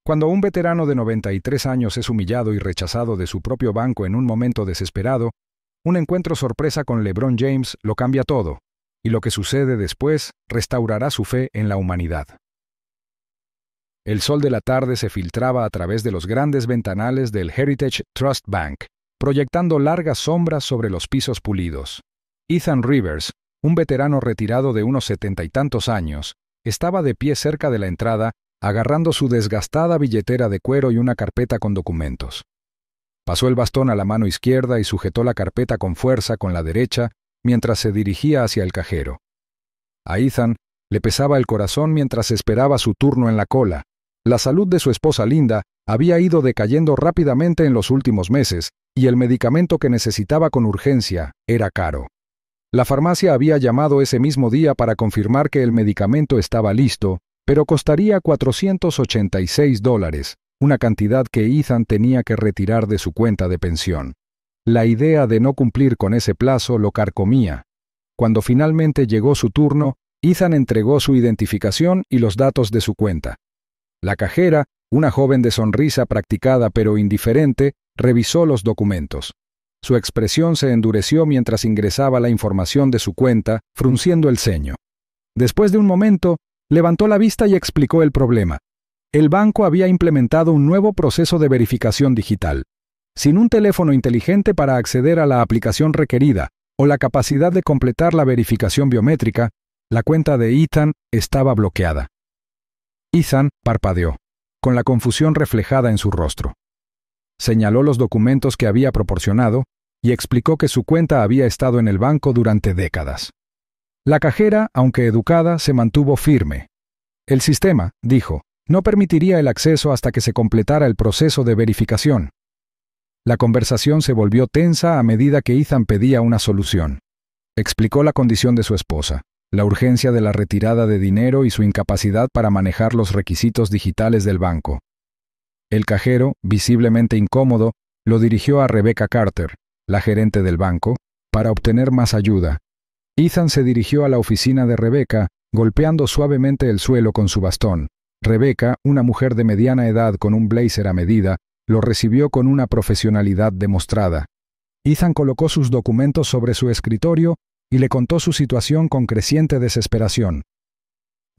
Cuando un veterano de 93 años es humillado y rechazado de su propio banco en un momento desesperado, un encuentro sorpresa con LeBron James lo cambia todo, y lo que sucede después restaurará su fe en la humanidad. El sol de la tarde se filtraba a través de los grandes ventanales del Heritage Trust Bank, proyectando largas sombras sobre los pisos pulidos. Ethan Rivers, un veterano retirado de unos 70 y tantos años, estaba de pie cerca de la entrada, agarrando su desgastada billetera de cuero y una carpeta con documentos. Pasó el bastón a la mano izquierda y sujetó la carpeta con fuerza con la derecha mientras se dirigía hacia el cajero. A Ethan le pesaba el corazón mientras esperaba su turno en la cola. La salud de su esposa Linda había ido decayendo rápidamente en los últimos meses y el medicamento que necesitaba con urgencia era caro. La farmacia había llamado ese mismo día para confirmar que el medicamento estaba listo, pero costaría $486, una cantidad que Ethan tenía que retirar de su cuenta de pensión. La idea de no cumplir con ese plazo lo carcomía. Cuando finalmente llegó su turno, Ethan entregó su identificación y los datos de su cuenta. La cajera, una joven de sonrisa practicada pero indiferente, revisó los documentos. Su expresión se endureció mientras ingresaba la información de su cuenta, frunciendo el ceño. Después de un momento, levantó la vista y explicó el problema. El banco había implementado un nuevo proceso de verificación digital. Sin un teléfono inteligente para acceder a la aplicación requerida o la capacidad de completar la verificación biométrica, la cuenta de Ethan estaba bloqueada. Ethan parpadeó, con la confusión reflejada en su rostro. Señaló los documentos que había proporcionado y explicó que su cuenta había estado en el banco durante décadas. La cajera, aunque educada, se mantuvo firme. El sistema, dijo, no permitiría el acceso hasta que se completara el proceso de verificación. La conversación se volvió tensa a medida que Ethan pedía una solución. Explicó la condición de su esposa, la urgencia de la retirada de dinero y su incapacidad para manejar los requisitos digitales del banco. El cajero, visiblemente incómodo, lo dirigió a Rebecca Carter, la gerente del banco, para obtener más ayuda. Ethan se dirigió a la oficina de Rebecca, golpeando suavemente el suelo con su bastón. Rebecca, una mujer de mediana edad con un blazer a medida, lo recibió con una profesionalidad demostrada. Ethan colocó sus documentos sobre su escritorio y le contó su situación con creciente desesperación.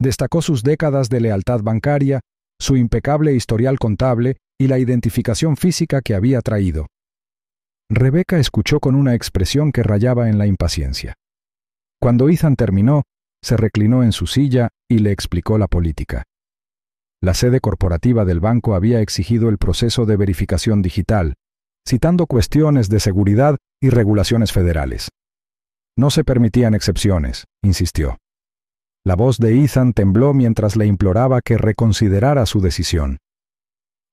Destacó sus décadas de lealtad bancaria, su impecable historial contable y la identificación física que había traído. Rebecca escuchó con una expresión que rayaba en la impaciencia. Cuando Ethan terminó, se reclinó en su silla y le explicó la política. La sede corporativa del banco había exigido el proceso de verificación digital, citando cuestiones de seguridad y regulaciones federales. No se permitían excepciones, insistió. La voz de Ethan tembló mientras le imploraba que reconsiderara su decisión.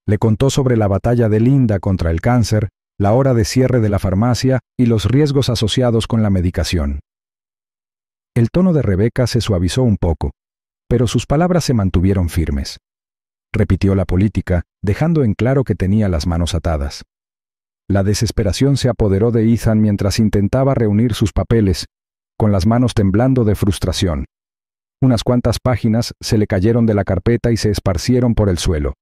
Le contó sobre la batalla de Linda contra el cáncer, la hora de cierre de la farmacia y los riesgos asociados con la medicación. El tono de Rebecca se suavizó un poco, pero sus palabras se mantuvieron firmes. Repitió la política, dejando en claro que tenía las manos atadas. La desesperación se apoderó de Ethan mientras intentaba reunir sus papeles, con las manos temblando de frustración. Unas cuantas páginas se le cayeron de la carpeta y se esparcieron por el suelo.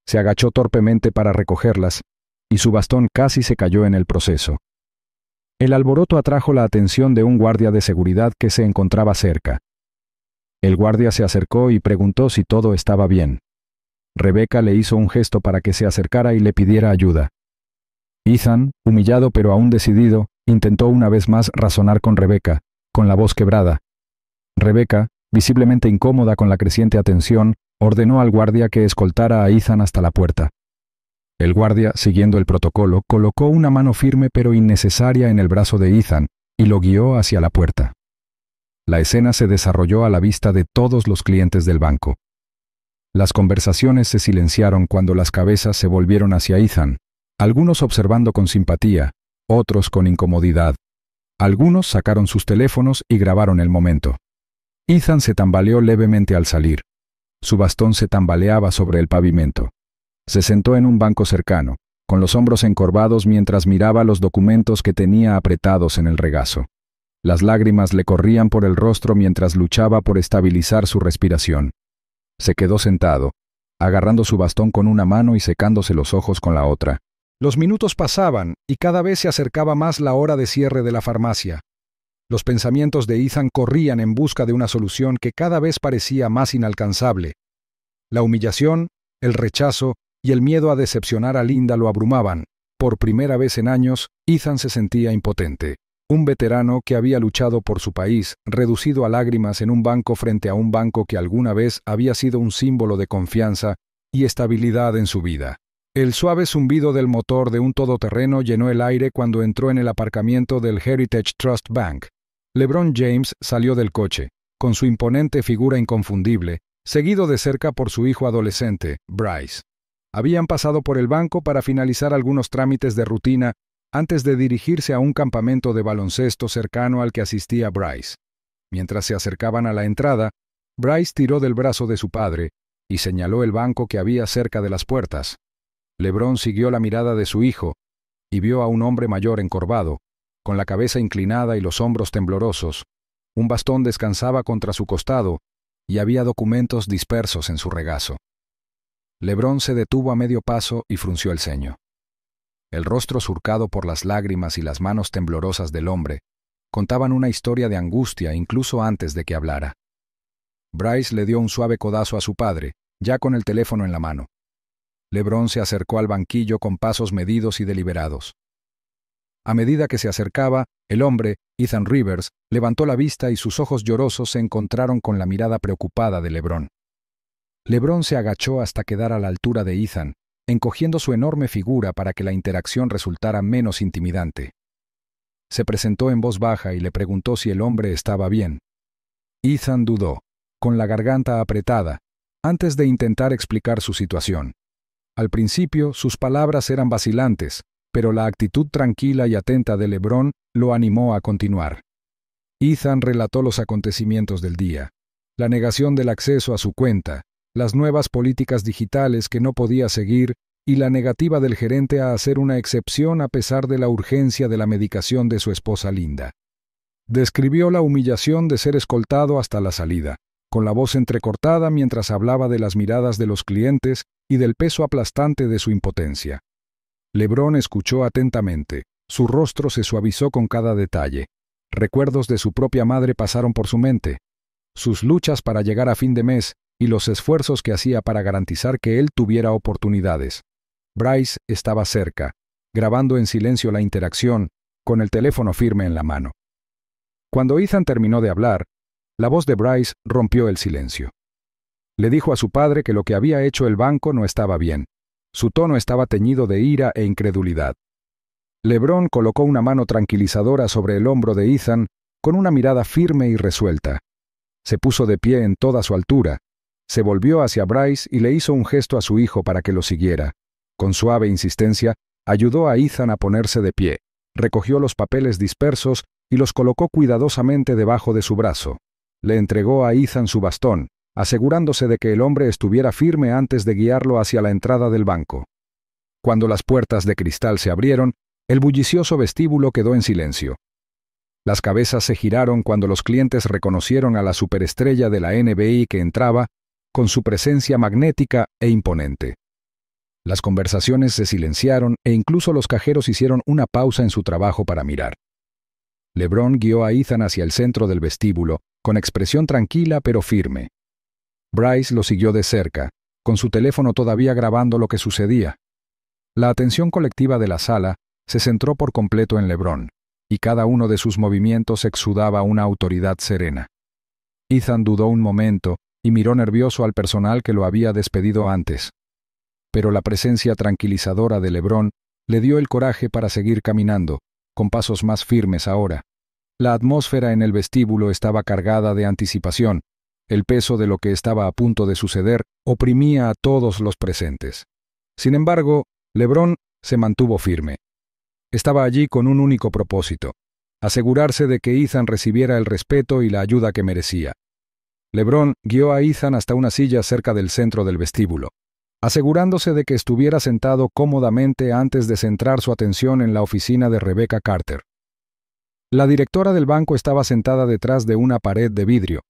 Se agachó torpemente para recogerlas, y su bastón casi se cayó en el proceso. El alboroto atrajo la atención de un guardia de seguridad que se encontraba cerca. El guardia se acercó y preguntó si todo estaba bien. Rebecca le hizo un gesto para que se acercara y le pidiera ayuda. Ethan, humillado pero aún decidido, intentó una vez más razonar con Rebecca, con la voz quebrada. Rebecca, visiblemente incómoda con la creciente atención, ordenó al guardia que escoltara a Ethan hasta la puerta. El guardia, siguiendo el protocolo, colocó una mano firme pero innecesaria en el brazo de Ethan y lo guió hacia la puerta. La escena se desarrolló a la vista de todos los clientes del banco. Las conversaciones se silenciaron cuando las cabezas se volvieron hacia Ethan, algunos observando con simpatía, otros con incomodidad. Algunos sacaron sus teléfonos y grabaron el momento. Ethan se tambaleó levemente al salir. Su bastón se tambaleaba sobre el pavimento. Se sentó en un banco cercano, con los hombros encorvados mientras miraba los documentos que tenía apretados en el regazo. Las lágrimas le corrían por el rostro mientras luchaba por estabilizar su respiración. Se quedó sentado, agarrando su bastón con una mano y secándose los ojos con la otra. Los minutos pasaban y cada vez se acercaba más la hora de cierre de la farmacia. Los pensamientos de Ethan corrían en busca de una solución que cada vez parecía más inalcanzable. La humillación, el rechazo y el miedo a decepcionar a Linda lo abrumaban. Por primera vez en años, Ethan se sentía impotente. Un veterano que había luchado por su país, reducido a lágrimas en un banco frente a un banco que alguna vez había sido un símbolo de confianza y estabilidad en su vida. El suave zumbido del motor de un todoterreno llenó el aire cuando entró en el aparcamiento del Heritage Trust Bank. LeBron James salió del coche, con su imponente figura inconfundible, seguido de cerca por su hijo adolescente, Bryce. Habían pasado por el banco para finalizar algunos trámites de rutina antes de dirigirse a un campamento de baloncesto cercano al que asistía Bryce. Mientras se acercaban a la entrada, Bryce tiró del brazo de su padre y señaló el banco que había cerca de las puertas. LeBron siguió la mirada de su hijo y vio a un hombre mayor encorvado, con la cabeza inclinada y los hombros temblorosos. Un bastón descansaba contra su costado y había documentos dispersos en su regazo. LeBron se detuvo a medio paso y frunció el ceño. El rostro surcado por las lágrimas y las manos temblorosas del hombre contaban una historia de angustia incluso antes de que hablara. Bryce le dio un suave codazo a su padre, ya con el teléfono en la mano. LeBron se acercó al banquillo con pasos medidos y deliberados. A medida que se acercaba, el hombre, Ethan Rivers, levantó la vista y sus ojos llorosos se encontraron con la mirada preocupada de LeBron. LeBron se agachó hasta quedar a la altura de Ethan, encogiendo su enorme figura para que la interacción resultara menos intimidante. Se presentó en voz baja y le preguntó si el hombre estaba bien. Ethan dudó, con la garganta apretada, antes de intentar explicar su situación. Al principio, sus palabras eran vacilantes, pero la actitud tranquila y atenta de LeBron lo animó a continuar. Ethan relató los acontecimientos del día, la negación del acceso a su cuenta, las nuevas políticas digitales que no podía seguir y la negativa del gerente a hacer una excepción a pesar de la urgencia de la medicación de su esposa Linda. Describió la humillación de ser escoltado hasta la salida, con la voz entrecortada mientras hablaba de las miradas de los clientes y del peso aplastante de su impotencia. LeBron escuchó atentamente, su rostro se suavizó con cada detalle. Recuerdos de su propia madre pasaron por su mente, sus luchas para llegar a fin de mes y los esfuerzos que hacía para garantizar que él tuviera oportunidades. Bryce estaba cerca, grabando en silencio la interacción, con el teléfono firme en la mano. Cuando Ethan terminó de hablar, la voz de Bryce rompió el silencio. Le dijo a su padre que lo que había hecho el banco no estaba bien. Su tono estaba teñido de ira e incredulidad. LeBron colocó una mano tranquilizadora sobre el hombro de Ethan con una mirada firme y resuelta. Se puso de pie en toda su altura. Se volvió hacia Bryce y le hizo un gesto a su hijo para que lo siguiera. Con suave insistencia, ayudó a Ethan a ponerse de pie, recogió los papeles dispersos y los colocó cuidadosamente debajo de su brazo. Le entregó a Ethan su bastón, asegurándose de que el hombre estuviera firme antes de guiarlo hacia la entrada del banco. Cuando las puertas de cristal se abrieron, el bullicioso vestíbulo quedó en silencio. Las cabezas se giraron cuando los clientes reconocieron a la superestrella de la NBA que entraba, con su presencia magnética e imponente. Las conversaciones se silenciaron e incluso los cajeros hicieron una pausa en su trabajo para mirar. LeBron guió a Ethan hacia el centro del vestíbulo, con expresión tranquila pero firme. Bryce lo siguió de cerca, con su teléfono todavía grabando lo que sucedía. La atención colectiva de la sala se centró por completo en LeBron, y cada uno de sus movimientos exudaba una autoridad serena. Ethan dudó un momento y miró nervioso al personal que lo había despedido antes. Pero la presencia tranquilizadora de LeBron le dio el coraje para seguir caminando, con pasos más firmes ahora. La atmósfera en el vestíbulo estaba cargada de anticipación. El peso de lo que estaba a punto de suceder oprimía a todos los presentes. Sin embargo, LeBron se mantuvo firme. Estaba allí con un único propósito: asegurarse de que Ethan recibiera el respeto y la ayuda que merecía. LeBron guió a Ethan hasta una silla cerca del centro del vestíbulo, asegurándose de que estuviera sentado cómodamente antes de centrar su atención en la oficina de Rebecca Carter. La directora del banco estaba sentada detrás de una pared de vidrio,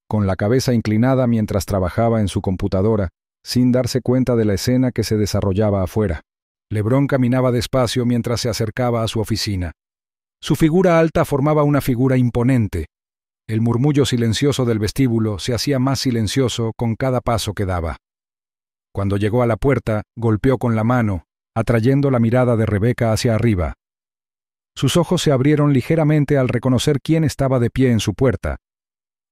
con la cabeza inclinada mientras trabajaba en su computadora, sin darse cuenta de la escena que se desarrollaba afuera. LeBron caminaba despacio mientras se acercaba a su oficina. Su figura alta formaba una figura imponente. El murmullo silencioso del vestíbulo se hacía más silencioso con cada paso que daba. Cuando llegó a la puerta, golpeó con la mano, atrayendo la mirada de Rebecca hacia arriba. Sus ojos se abrieron ligeramente al reconocer quién estaba de pie en su puerta.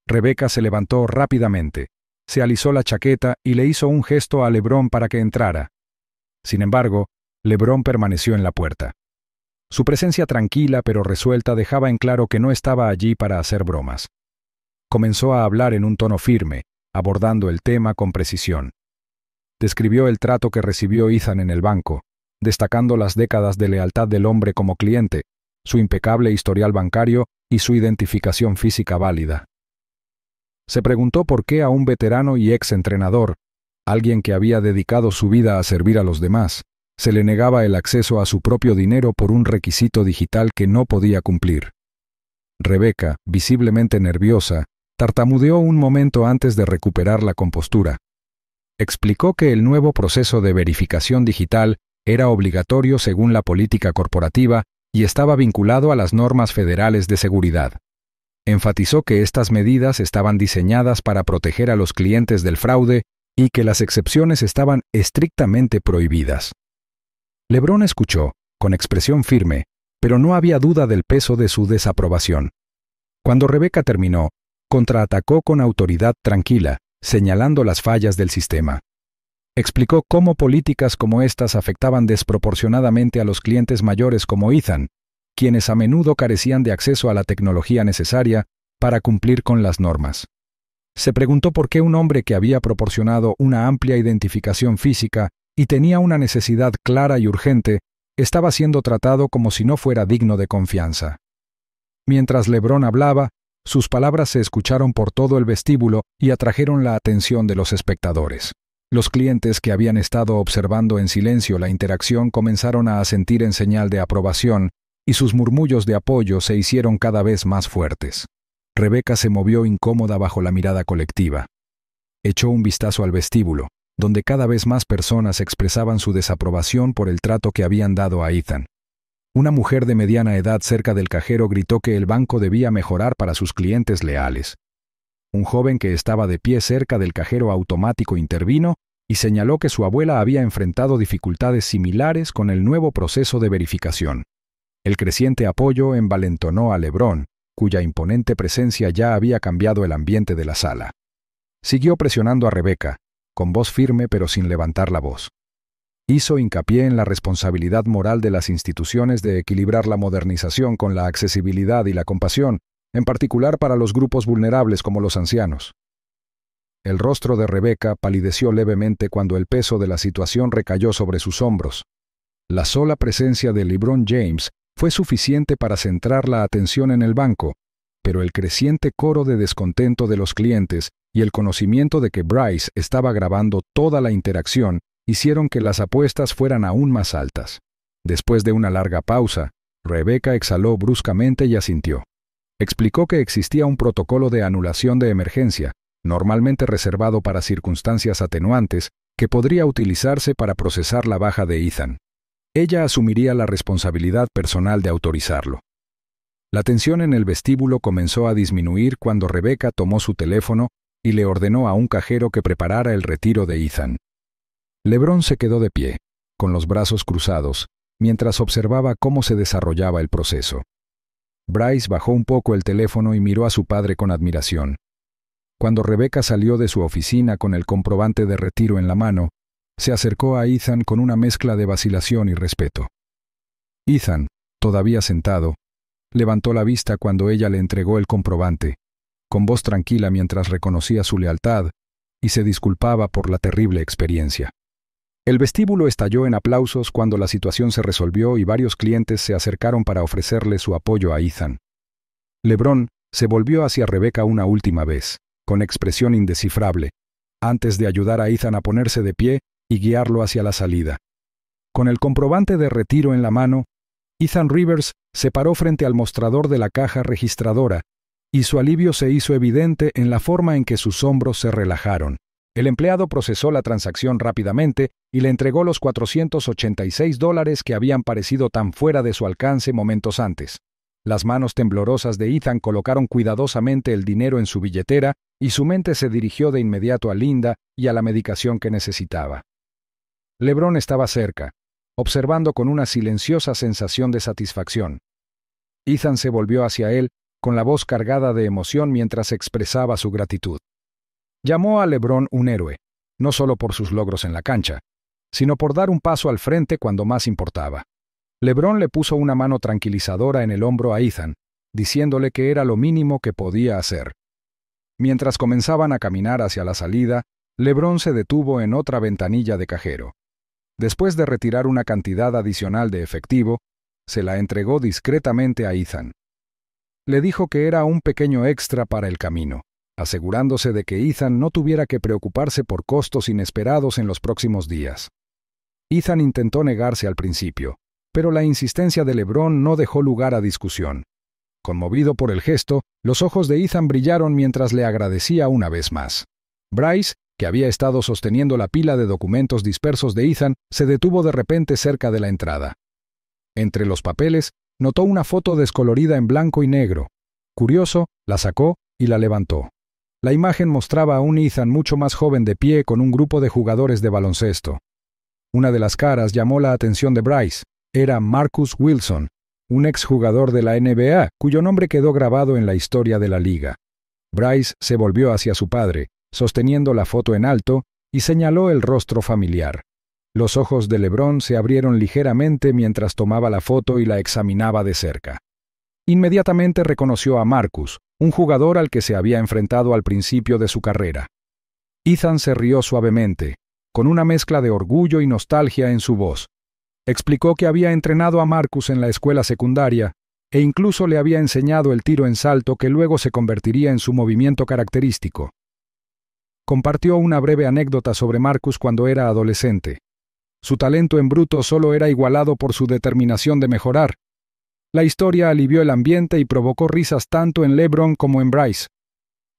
Rebecca se levantó rápidamente, se alisó la chaqueta y le hizo un gesto a LeBron para que entrara. Sin embargo, LeBron permaneció en la puerta. Su presencia tranquila pero resuelta dejaba en claro que no estaba allí para hacer bromas. Comenzó a hablar en un tono firme, abordando el tema con precisión. Describió el trato que recibió Ethan en el banco, destacando las décadas de lealtad del hombre como cliente, su impecable historial bancario y su identificación física válida. Se preguntó por qué a un veterano y ex-entrenador, alguien que había dedicado su vida a servir a los demás, se le negaba el acceso a su propio dinero por un requisito digital que no podía cumplir. Rebecca, visiblemente nerviosa, tartamudeó un momento antes de recuperar la compostura. Explicó que el nuevo proceso de verificación digital era obligatorio según la política corporativa y estaba vinculado a las normas federales de seguridad. Enfatizó que estas medidas estaban diseñadas para proteger a los clientes del fraude y que las excepciones estaban estrictamente prohibidas. LeBron escuchó, con expresión firme, pero no había duda del peso de su desaprobación. Cuando Rebecca terminó, contraatacó con autoridad tranquila, señalando las fallas del sistema. Explicó cómo políticas como estas afectaban desproporcionadamente a los clientes mayores como Ethan, quienes a menudo carecían de acceso a la tecnología necesaria para cumplir con las normas. Se preguntó por qué un hombre que había proporcionado una amplia identificación física y tenía una necesidad clara y urgente, estaba siendo tratado como si no fuera digno de confianza. Mientras LeBron hablaba, sus palabras se escucharon por todo el vestíbulo y atrajeron la atención de los espectadores. Los clientes que habían estado observando en silencio la interacción comenzaron a asentir en señal de aprobación, y sus murmullos de apoyo se hicieron cada vez más fuertes. Rebecca se movió incómoda bajo la mirada colectiva. Echó un vistazo al vestíbulo, donde cada vez más personas expresaban su desaprobación por el trato que habían dado a Ethan. Una mujer de mediana edad cerca del cajero gritó que el banco debía mejorar para sus clientes leales. Un joven que estaba de pie cerca del cajero automático intervino y señaló que su abuela había enfrentado dificultades similares con el nuevo proceso de verificación. El creciente apoyo envalentonó a LeBron, cuya imponente presencia ya había cambiado el ambiente de la sala. Siguió presionando a Rebecca, con voz firme pero sin levantar la voz. Hizo hincapié en la responsabilidad moral de las instituciones de equilibrar la modernización con la accesibilidad y la compasión, en particular para los grupos vulnerables como los ancianos. El rostro de Rebecca palideció levemente cuando el peso de la situación recayó sobre sus hombros. La sola presencia de LeBron James fue suficiente para centrar la atención en el banco, pero el creciente coro de descontento de los clientes y el conocimiento de que Bryce estaba grabando toda la interacción hicieron que las apuestas fueran aún más altas. Después de una larga pausa, Rebecca exhaló bruscamente y asintió. Explicó que existía un protocolo de anulación de emergencia, normalmente reservado para circunstancias atenuantes, que podría utilizarse para procesar la baja de Ethan. Ella asumiría la responsabilidad personal de autorizarlo. La tensión en el vestíbulo comenzó a disminuir cuando Rebecca tomó su teléfono y le ordenó a un cajero que preparara el retiro de Ethan. LeBron se quedó de pie, con los brazos cruzados, mientras observaba cómo se desarrollaba el proceso. Bryce bajó un poco el teléfono y miró a su padre con admiración. Cuando Rebecca salió de su oficina con el comprobante de retiro en la mano, se acercó a Ethan con una mezcla de vacilación y respeto. Ethan, todavía sentado, levantó la vista cuando ella le entregó el comprobante, con voz tranquila mientras reconocía su lealtad y se disculpaba por la terrible experiencia. El vestíbulo estalló en aplausos cuando la situación se resolvió y varios clientes se acercaron para ofrecerle su apoyo a Ethan. LeBron se volvió hacia Rebecca una última vez, con expresión indescifrable, antes de ayudar a Ethan a ponerse de pie y guiarlo hacia la salida. Con el comprobante de retiro en la mano, Ethan Rivers se paró frente al mostrador de la caja registradora, y su alivio se hizo evidente en la forma en que sus hombros se relajaron, El empleado procesó la transacción rápidamente y le entregó los $486 que habían parecido tan fuera de su alcance momentos antes. Las manos temblorosas de Ethan colocaron cuidadosamente el dinero en su billetera y su mente se dirigió de inmediato a Linda y a la medicación que necesitaba. LeBron estaba cerca, observando con una silenciosa sensación de satisfacción. Ethan se volvió hacia él, con la voz cargada de emoción mientras expresaba su gratitud. Llamó a LeBron un héroe, no solo por sus logros en la cancha, sino por dar un paso al frente cuando más importaba. LeBron le puso una mano tranquilizadora en el hombro a Ethan, diciéndole que era lo mínimo que podía hacer. Mientras comenzaban a caminar hacia la salida, LeBron se detuvo en otra ventanilla de cajero. Después de retirar una cantidad adicional de efectivo, se la entregó discretamente a Ethan. Le dijo que era un pequeño extra para el camino, asegurándose de que Ethan no tuviera que preocuparse por costos inesperados en los próximos días. Ethan intentó negarse al principio, pero la insistencia de LeBron no dejó lugar a discusión. Conmovido por el gesto, los ojos de Ethan brillaron mientras le agradecía una vez más. Bryce, que había estado sosteniendo la pila de documentos dispersos de Ethan, se detuvo de repente cerca de la entrada. Entre los papeles, notó una foto descolorida en blanco y negro. Curioso, la sacó y la levantó. La imagen mostraba a un Ethan mucho más joven de pie con un grupo de jugadores de baloncesto. Una de las caras llamó la atención de Bryce. Era Marcus Wilson, un exjugador de la NBA, cuyo nombre quedó grabado en la historia de la liga. Bryce se volvió hacia su padre, sosteniendo la foto en alto, y señaló el rostro familiar. Los ojos de LeBron se abrieron ligeramente mientras tomaba la foto y la examinaba de cerca. Inmediatamente reconoció a Marcus, un jugador al que se había enfrentado al principio de su carrera. Ethan se rió suavemente, con una mezcla de orgullo y nostalgia en su voz. Explicó que había entrenado a Marcus en la escuela secundaria e incluso le había enseñado el tiro en salto que luego se convertiría en su movimiento característico. Compartió una breve anécdota sobre Marcus cuando era adolescente. Su talento en bruto solo era igualado por su determinación de mejorar. La historia alivió el ambiente y provocó risas tanto en LeBron como en Bryce.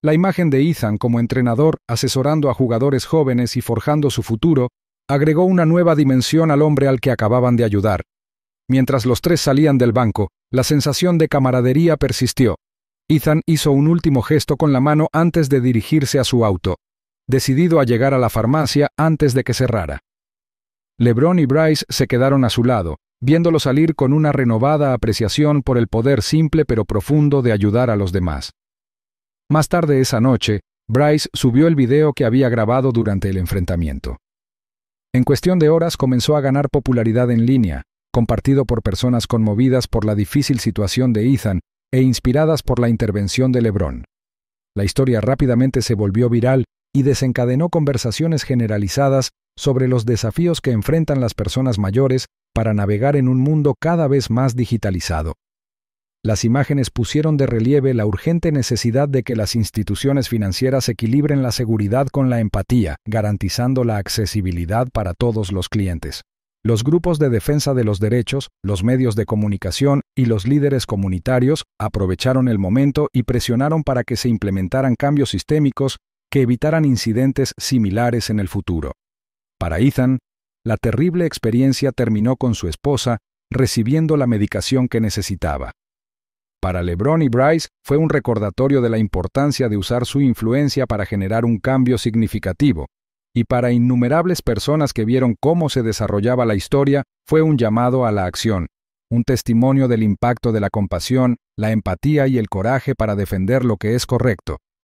La imagen de Ethan como entrenador, asesorando a jugadores jóvenes y forjando su futuro, agregó una nueva dimensión al hombre al que acababan de ayudar. Mientras los tres salían del banco, la sensación de camaradería persistió. Ethan hizo un último gesto con la mano antes de dirigirse a su auto, decidido a llegar a la farmacia antes de que cerrara. LeBron y Bryce se quedaron a su lado, viéndolo salir con una renovada apreciación por el poder simple pero profundo de ayudar a los demás. Más tarde esa noche, Bryce subió el video que había grabado durante el enfrentamiento. En cuestión de horas comenzó a ganar popularidad en línea, compartido por personas conmovidas por la difícil situación de Ethan e inspiradas por la intervención de LeBron. La historia rápidamente se volvió viral y desencadenó conversaciones generalizadas sobre los desafíos que enfrentan las personas mayores para navegar en un mundo cada vez más digitalizado. Las imágenes pusieron de relieve la urgente necesidad de que las instituciones financieras equilibren la seguridad con la empatía, garantizando la accesibilidad para todos los clientes. Los grupos de defensa de los derechos, los medios de comunicación y los líderes comunitarios aprovecharon el momento y presionaron para que se implementaran cambios sistémicos que evitaran incidentes similares en el futuro. Para Ethan, la terrible experiencia terminó con su esposa recibiendo la medicación que necesitaba. Para LeBron y Bryce fue un recordatorio de la importancia de usar su influencia para generar un cambio significativo, y para innumerables personas que vieron cómo se desarrollaba la historia, fue un llamado a la acción, un testimonio del impacto de la compasión, la empatía y el coraje para defender lo que es correcto,